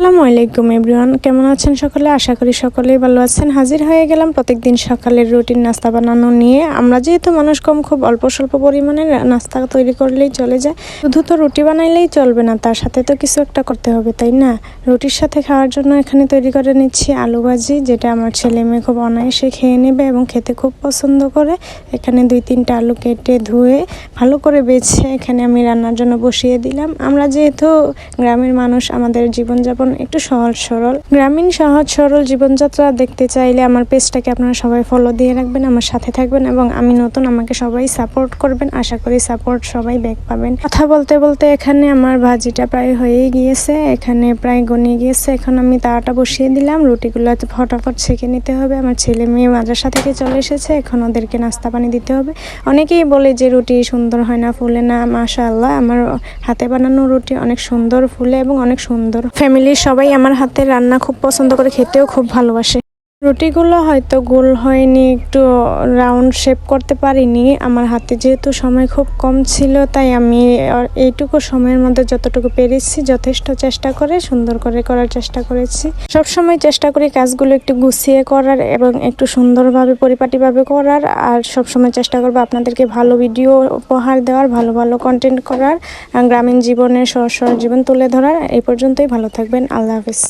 আসসালামু আলাইকুম এভরিওয়ান, কেমন আছেন সকলে? আশা করি সকলেই ভালো আছেন। হাজির হয়ে গেলাম প্রত্যেকদিন সকালের রুটিন নাস্তা বানানো নিয়ে। আমরা যেহেতু মানুষ কম, খুব অল্প স্বল্প পরিমাণে নাস্তা তৈরি করলেই চলে যায়। শুধু তো রুটি বানাইলেই চলবে না, তার সাথে তো কিছু একটা করতে হবে, তাই না? রুটির সাথে খাওয়ার জন্য এখানে তৈরি করে নিচ্ছি আলু ভাজি, যেটা আমার ছেলে মেয়ে খুব অনায়াসে খেয়ে নেবে এবং খেতে খুব পছন্দ করে। এখানে 2-3টা আলু কেটে ধুয়ে ভালো করে বেছে এখানে আমি রান্নার জন্য বসিয়ে দিলাম। আমরা যেহেতু গ্রামের মানুষ, আমাদের জীবনযাপন একটু সহজ সরল, গ্রামীণ সহজ সরল জীবনযাত্রা দেখতে চাইলে আমার পেজটাকে আপনারা সবাই ফলো দিয়ে রাখবেন, আমার সাথে থাকবেন এবং আমি নতুন, আমাকে সবাই সাপোর্ট করবেন। আশা করি সাপোর্ট সবাই ব্যাক পাবেন। কথা বলতে বলতে এখানে আমার ভাজিটা প্রায় হয়েই গিয়েছে, এখানে প্রায় গনিয়ে গিয়েছে। এখন আমি তাওয়াটা বসিয়ে দিলাম, রুটিগুলো ফটাফট ছেঁকে নিতে হবে। আমার ছেলে মেয়ে মাদ্রাসা থেকে চলে এসেছে, এখন ওদেরকে নাস্তা পানি দিতে হবে। অনেকেই বলে যে রুটি সুন্দর হয় না, ফুলে না। মাশাআল্লাহ, আমার হাতে বানানো রুটি অনেক সুন্দর ফুলে এবং অনেক সুন্দর। ফ্যামিলির সবাই আমার হাতের রান্না খুব পছন্দ করে, খেতেও খুব ভালোবাসে। রুটিগুলো হয়তো গোল হয়নি, একটু রাউন্ড শেপ করতে পারিনি। আমার হাতে যেহেতু সময় খুব কম ছিল, তাই আমি এইটুকু সময়ের মধ্যে যতটুকু পেরেছি যথেষ্ট চেষ্টা করে সুন্দর করে করার চেষ্টা করেছি। সবসময় চেষ্টা করি কাজগুলো একটু গুছিয়ে করার এবং একটু সুন্দরভাবে পরিপাটিভাবে করার। আর সবসময় চেষ্টা করবো আপনাদেরকে ভালো ভিডিও উপহার দেওয়ার, ভালো ভালো কন্টেন্ট করার, গ্রামীণ জীবনের সহজ সরল জীবন তুলে ধরার। এই পর্যন্তই, ভালো থাকবেন। আল্লাহ হাফিজ।